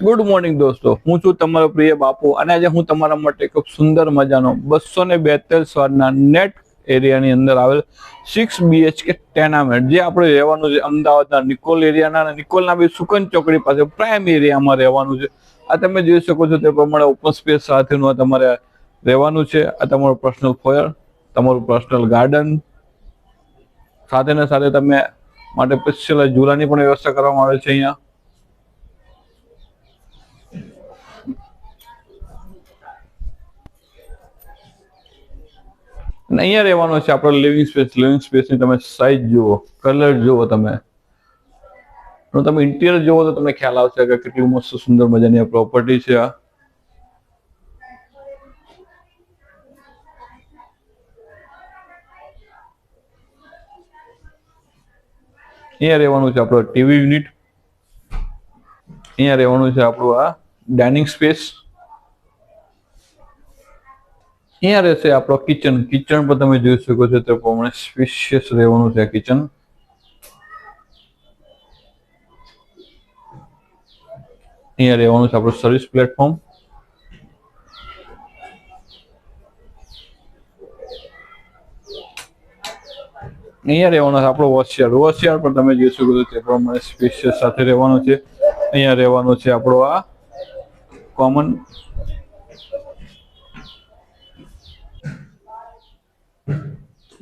Good morning દોસ્તો, હું છું તમારો પ્રિય બાપુ અને આજે હું તમારા માટે ખૂબ સુંદર મજાનો 242 વારના નેટ એરિયાની અંદર આવેલ 6 BHK ટેનામેન્ટ જે આપણે રહેવાનું છે અમદાવાદના નિકોલ એરિયાના અને નિકોલના બી સુકન ચોકડી પાસે પ્રાઇમ એરિયામાં રહેવાનું છે. આ તમે જોઈ શકો છો તે પ્રમાણે ઓપન સ્પેસ સાથેનું તમારે રહેવાનું છે. આ તમારું પર્સનલ ફોયર, તમારું પર્સનલ ગાર્ડન, સાથે ને સાથે તમે માટે સ્પેશિયલ ઝૂલાની પણ વ્યવસ્થા કરવામાં આવેલ છે. અહીંયા રહેવાનો છે આપણો લિવિંગ સ્પેસની તમે સાઇઝ જુઓ, કલર જુઓ, તમે ઇન્ટિરિયર જુઓ તો તમને ખ્યાલ આવશે કે કેટલી મસ્ત સુંદર મજાની આ પ્રોપર્ટી છે. અહીંયા રહેવાનું છે આપણો ટીવી યુનિટ, અહીંયા રહેવાનું છે આપણું આ ડાઇનિંગ સ્પેસ, અહીંયા રહેશે આપણો કિચન. કિચન પર તમે જોઈ શકો છો તે પ્રમાણે સ્પેશિયસ રહેવાનું છે કિચન. અહીંયા રહેવાનું છે આપણું સર્વિસ પ્લેટફોર્મ. અહીંયા રહેવાનો છે આપણો વોશિયાર. વોશિયાર પર તમે જોઈ શકો છો તે પ્રમાણે સ્પેશિયસ સાથે રહેવાનું છે. અહીંયા રહેવાનું છે આપણો આ કોમન.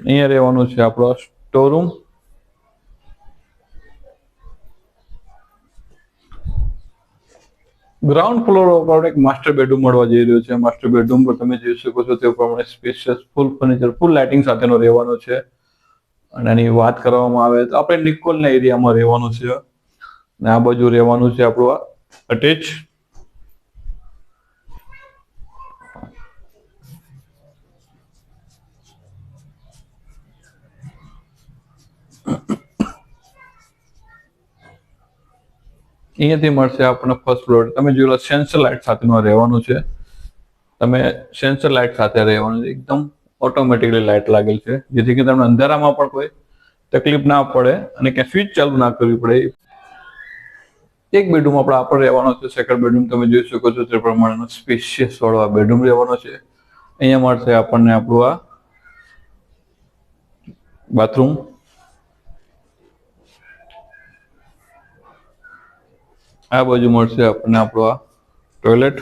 અહીંયા રહેવાનું છે આપણો સ્ટોર રૂમ. ગ્રાઉન્ડ ફ્લોર પર એક માસ્ટર બેડરૂમ મળવા જઈ રહ્યો છે. માસ્ટર બેડરૂમ પર તમે જોઈ શકો છો તે પ્રમાણે સ્પેશિયસ ફૂલ ફર્નિચર, ફૂલ લાઇટિંગ સાથેનો રહેવાનો છે. અને એની વાત કરવામાં આવે તો આપણે નિકોલના એરિયામાં રહેવાનું છે અને આ બાજુ રહેવાનું છે આપણું આ અટેચ. અહીંયાથી મળશે આપણને ફર્સ્ટ ફ્લોર. તમે જોયેલા સેન્સર લાઇટ સાથેનું રહેવાનું છે. તમે સેન્સર લાઇટ સાથે રહેવાનું છે. એકદમ ઓટોમેટિકલી લાઇટ લાગેલ છે જેથી કે તમને અંધારામાં પણ કોઈ તકલીફ ના પડે અને ક્યાં સ્વિચ ચાલુ ના કરવી પડે. એક બેડરૂમ આપણે રહેવાનો છે. સેકન્ડ બેડરૂમ તમે જોઈ શકો છો તે પ્રમાણેનો સ્પેશિયસ વાળો આ બેડરૂમ રહેવાનો છે. અહીંયા મળશે આપણને આપણું આ બાથરૂમ. આ બાજુ મળશે આપણને આપણો આ ટોયલેટ.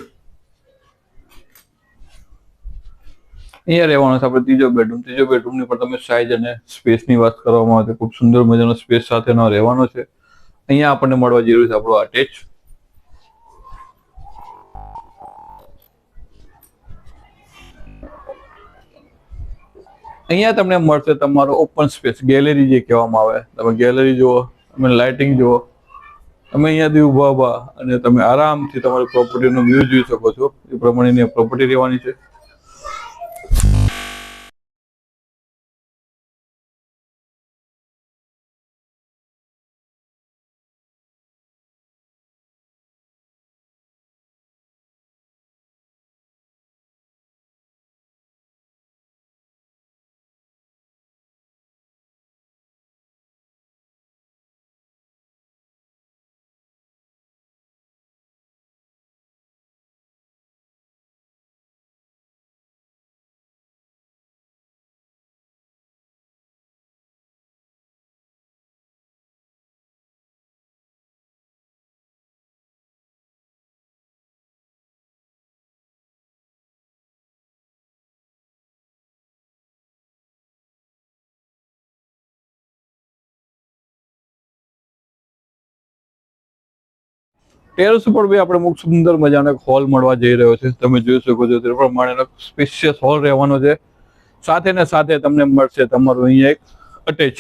અહીંયા રહેવાનો છે આપણે ત્રીજો બેડરૂમ. ત્રીજો બેડરૂમની પર તમે સાઇઝ અને સ્પેસની વાત કરવામાં આવે તો ખૂબ સુંદર મજાનો સ્પેસ સાથેનો રહેવાનો છે. અહીંયા આપણને મળવા જઈ રહ્યું છે આપણું અટેચ. અહીંયા તમને મળશે તમારો ઓપન સ્પેસ, ગેલેરી જે કહેવામાં આવે. તમે ગેલેરી જુઓ, તમે લાઇટિંગ જુઓ, તમે અહીંયાથી ઉભા અને તમે આરામથી તમારી પ્રોપર્ટીનો વ્યૂ જોઈ શકો છો. એ પ્રમાણેની પ્રોપર્ટી રહેવાની છે. ટેરેસ ઉપર બી આપણે અમુક સુંદર મજાનો એક હોલ મળવા જઈ રહ્યો છે. તમે જોઈ શકો છો તે પ્રમાણેનો સ્પેશિયસ હોલ રહેવાનો છે. સાથે ને સાથે તમને મળશે તમારું અહીંયા એક અટેચ.